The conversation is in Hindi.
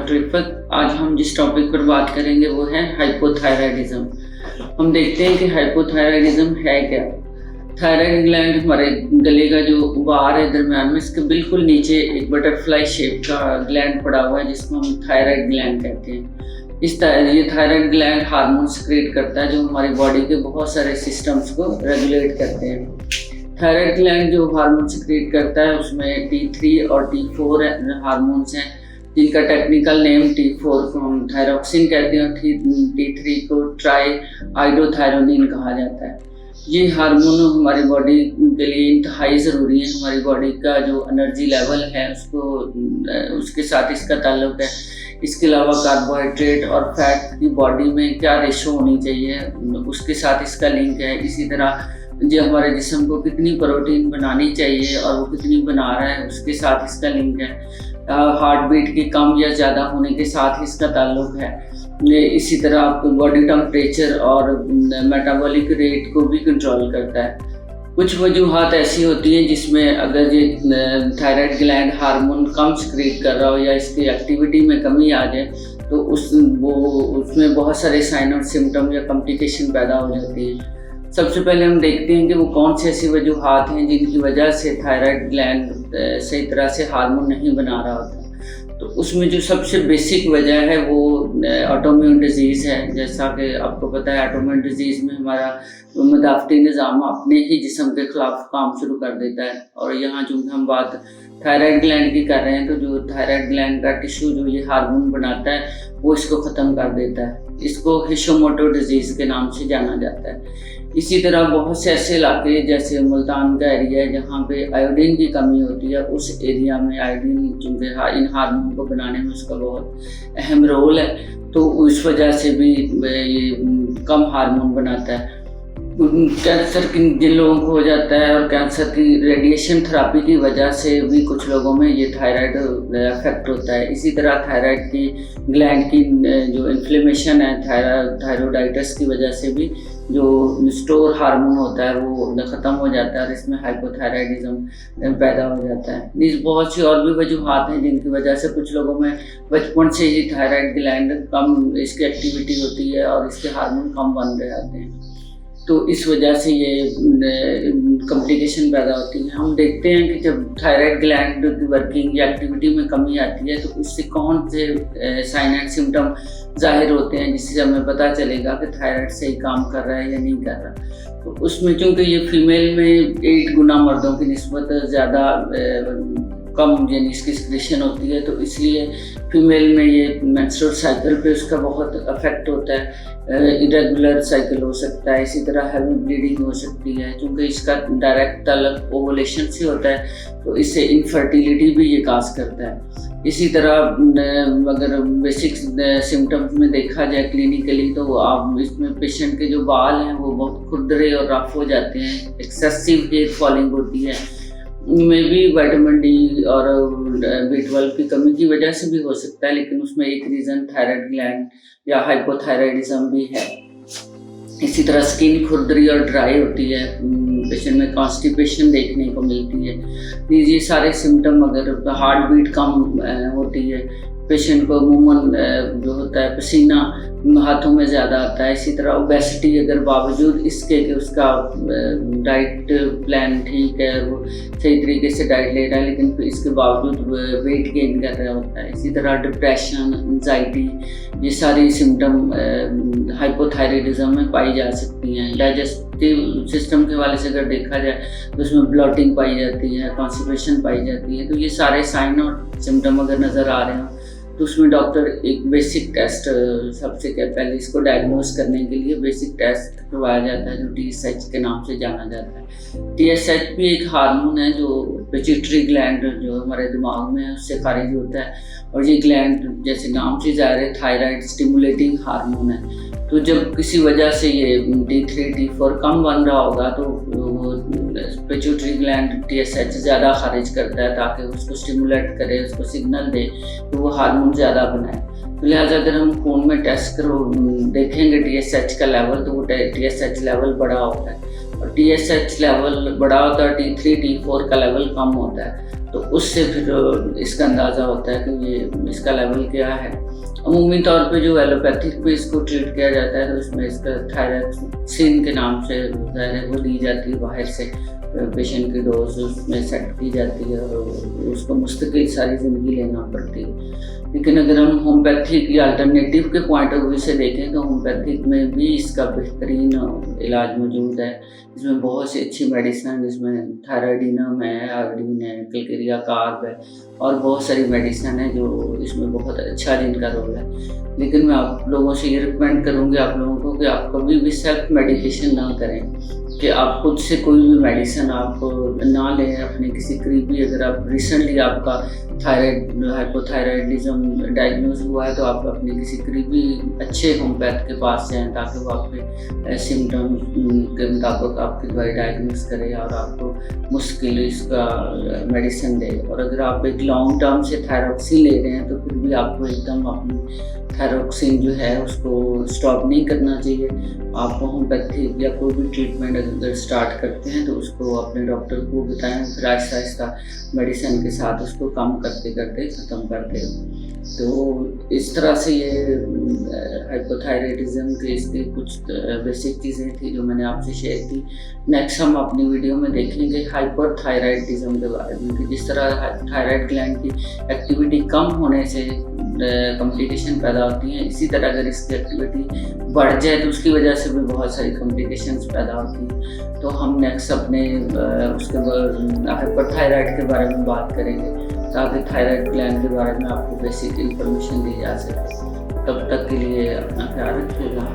डॉक्टर इफ़त। आज हम जिस टॉपिक पर बात करेंगे वो है हाइपोथायराइडिज्म। हम देखते हैं कि हाइपोथायराइडिज्म है क्या। थायराइड ग्लैंड हमारे गले का जो बार है दरम्यान में, इसके बिल्कुल नीचे एक बटरफ्लाई शेप का ग्लैंड पड़ा हुआ है जिसको हम थायराइड ग्लैंड कहते हैं। ये थायराइड ग्लैंड हार्मोन सिक्रेट करता है जो हमारी बॉडी के बहुत सारे सिस्टम्स को रेगुलेट करते हैं। थायराइड ग्लैंड जो हार्मोन सिक्रेट करता है उसमें T3 और T4 हार्मोन्स हैं, जिनका टेक्निकल नेम T4 को हम थायरॉक्सिन कहते हैं और T3 को ट्राई आइडोथायरोनिन कहा जाता है। ये हार्मोन हमारी बॉडी के लिए इंतहाई ज़रूरी है। हमारी बॉडी का जो एनर्जी लेवल है उसके साथ इसका ताल्लुक है। इसके अलावा कार्बोहाइड्रेट और फैट की बॉडी में क्या रेशो होनी चाहिए उसके साथ इसका लिंक है। इसी तरह जो हमारे जिस्म को कितनी प्रोटीन बनानी चाहिए और वो कितनी बना रहा है उसके साथ इसका लिंक है। हार्ट बीट के कम या ज़्यादा होने के साथ इसका ताल्लुक है। इसी तरह आपको बॉडी टेम्परेचर और मेटाबॉलिक रेट को भी कंट्रोल करता है। कुछ वजूहात ऐसी होती हैं जिसमें अगर ये थायराइड ग्लैंड हार्मोन कम सिक्रीट कर रहा हो या इसकी एक्टिविटी में कमी आ जाए तो उसमें बहुत सारे साइन और सिम्टम या कॉम्प्लिकेशन पैदा हो जाती है। सबसे पहले हम देखते हैं कि वो कौन सी ऐसी वजूहात हैं जिनकी वजह से थायराइड ग्लैंड सही तरह से हार्मोन नहीं बना रहा होता। तो उसमें जो सबसे बेसिक वजह है वो ऑटोइम्यून डिजीज़ है। जैसा कि आपको पता है ऑटोइम्यून डिजीज़ में हमारा मदाफ़ती निज़ाम अपने ही जिस्म के ख़िलाफ़ काम शुरू कर देता है। और यहाँ चूँकि हम बात थायराइड ग्लैंड की कर रहे हैं तो जो थायराइड ग्लैंड का टिश्यू जो ये हार्मोन बनाता है वो इसको ख़त्म कर देता है। इसको हिशोमोटो डिजीज़ के नाम से जाना जाता है। इसी तरह बहुत से ऐसे इलाके जैसे मुल्तान का एरिया है जहाँ पे आयोडीन की कमी होती है, उस एरिया में आयोडीन चूँकि इन हार्मोन को बनाने में उसका बहुत अहम रोल है तो उस वजह से भी ये कम हार्मोन बनाता है। कैंसर जिन लोगों को हो जाता है और कैंसर की रेडिएशन थेरापी की वजह से भी कुछ लोगों में ये थायराइड अफेक्ट होता है। इसी तरह थायराइड की ग्लैंड की जो इन्फ्लेमेशन है थायरोडाइटिस की वजह से भी जो स्टोर हार्मोन होता है वो ख़त्म हो जाता है और इसमें हाइपोथायराइडिज्म पैदा हो जाता है। बहुत सी और भी वजूहात हैं जिनकी वजह से कुछ लोगों में बचपन से ही थायराइड ग्लैंड कम इसकी एक्टिविटी होती है और इसके हार्मोन कम बन रहे जाते हैं, तो इस वजह से ये कॉम्प्लिकेशन पैदा होती है। हम देखते हैं कि जब थायराइड ग्लैंड की वर्किंग या एक्टिविटी में कमी आती है तो उससे कौन से साइन एंड सिम्टम ज़ाहिर होते हैं जिससे हमें पता चलेगा कि थायराइड सही काम कर रहा है या नहीं कर रहा। तो उसमें चूँकि ये फीमेल में 8 गुना मर्दों की निस्बत ज़्यादा कम यानी इसकी सिक्रेशन होती है, तो इसलिए फीमेल में ये मेंस्ट्रुअल साइकिल पे उसका बहुत अफेक्ट होता है। इरेगुलर साइकिल हो सकता है, इसी तरह हैवी ब्लीडिंग हो सकती है। क्योंकि इसका डायरेक्ट ताल्लुक ओवुलेशन से होता है तो इससे इनफर्टिलिटी भी ये काज करता है। इसी तरह अगर बेसिक सिम्टम्स में देखा जाए क्लिनिकली तो आप इसमें पेशेंट के जो बाल हैं वो बहुत खुरदरे और रफ हो जाते हैं, एक्सेसिव हेयर फॉलिंग होती है। में भी विटामिन डी और B12 की कमी की वजह से भी हो सकता है, लेकिन उसमें एक रीज़न थायराइड ग्लैंड या हाइपोथायराइडिज्म भी है। इसी तरह स्किन खुरदरी और ड्राई होती है, पेशेंट में कॉन्स्टिपेशन देखने को मिलती है। ये सारे सिम्टम अगर हार्ट बीट कम होती है, पेशेंट को अमूमन जो होता है पसीना हाथों में ज़्यादा आता है। इसी तरह ओबेसिटी अगर बावजूद इसके कि उसका डाइट प्लान ठीक है, वो सही तरीके से डाइट ले रहा है, लेकिन इसके बावजूद वेट गेन कर रहा होता है। इसी तरह डिप्रेशन, एंजाइटी, ये सारी सिम्टम हाइपोथायराइडिज्म में पाई जा सकती हैं। डाइजेस्टिव सिस्टम के हवाले से अगर देखा जाए तो उसमें ब्लोटिंग पाई जाती है, कॉन्स्टिपेशन पाई जाती है। तो ये सारे साइन और सिम्टम अगर नज़र आ रहे हो तो उसमें डॉक्टर एक बेसिक टेस्ट सबसे पहले इसको डायग्नोज करने के लिए बेसिक टेस्ट करवाया जाता है जो TSH के नाम से जाना जाता है। TSH भी एक हार्मोन है जो पिट्यूटरी ग्लैंड जो हमारे दिमाग में है उससे खारिज होता है, और ये ग्लैंड जैसे नाम से ज़ाहिर है थायराइड स्टिमुलेटिंग हार्मोन है। तो जब किसी वजह से ये T3 T4 कम बन रहा होगा तो पिट्यूटरी ग्लैंड TSH ज़्यादा खारिज करता है ताकि उसको स्टिमुलेट करे, उसको सिग्नल दे तो वो हार्मोन ज़्यादा बनाए। तो लिहाजा अगर हम खून में टेस्ट देखेंगे TSH का लेवल तो वो TSH लेवल बड़ा होता है, और TSH लेवल बड़ा होता है, T3 T4 का लेवल कम होता है। तो उससे फिर इसका अंदाज़ा होता है कि ये इसका लेवल क्या है। अमूमी तौर पे जो एलोपैथिक में इसको ट्रीट किया जाता है तो उसमें इसका थायरॉक्सिन के नाम से वो ली जाती है बाहर से, पेशेंट की डोज उसमें सेट की जाती है और उसको मुस्तकिल सारी ज़िंदगी लेना पड़ती है। लेकिन अगर हम होम्योपैथिक या अल्टरनेटिव के पॉइंट ऑफ व्यू से देखें तो होम्योपैथिक में भी इसका बेहतरीन इलाज मौजूद है। इसमें बहुत सी अच्छी मेडिसिन, जिसमें थायराइडिनम है, आयोडीन है, कैलकेरिया कार्ब है और बहुत सारी मेडिसिन है जो इसमें बहुत अच्छा जिनका रोल है। लेकिन मैं आप लोगों से ये रिकमेंड करूँगी आप लोगों को कि आप कभी भी सेल्फ मेडिकेशन ना करें, कि आप खुद से कोई भी मेडिसिन आप ना लें अपने किसी करीबी। अगर आप रिसेंटली आपका हाइपोथायराइडिज्म डायग्नोज हुआ है तो आप अपने किसी करीबी अच्छे होम्योपैथ के पास जाएँ ताकि वो आपके सिम्टम के मुताबिक आपकी दवाई डायग्नोज करे और आपको मुश्किल इसका मेडिसिन दे। और अगर आप एक लॉन्ग टर्म से थायरॉक्सिन ले रहे हैं तो फिर भी आपको एकदम अपनी थायरॉक्सिन जो है उसको स्टॉप नहीं करना चाहिए। आप होम्योपैथिक या कोई भी ट्रीटमेंट अगर स्टार्ट करते हैं तो उसको अपने डॉक्टर को बताएं, फिर आहिस्ता आहिस्ता मेडिसिन के साथ उसको कम करते करते ख़त्म कर दें। तो इस तरह से ये हाइपोथायराइडिज्म के इसकी कुछ बेसिक चीज़ें थी जो मैंने आपसे शेयर की। नेक्स्ट हम अपनी वीडियो में देखेंगे हाइपरथायराइडिज्म के बारे में, कि जिस तरह थायराइड ग्लैंड की एक्टिविटी कम होने से कॉम्प्लिकेशन पैदा होती हैं, इसी तरह अगर इसकी एक्टिविटी बढ़ जाए तो उसकी वजह से भी बहुत सारी कॉम्प्लिकेशंस पैदा होती हैं। तो हम नेक्स्ट अपने उसके बाद हाइपरथायराइड के बारे में बात करेंगे ताकि थायराइड ग्लैंड के बारे में आपको बेसिक इंफॉर्मेशन दी जा सके। तब तक के लिए अपना ख्याल रखिएगा।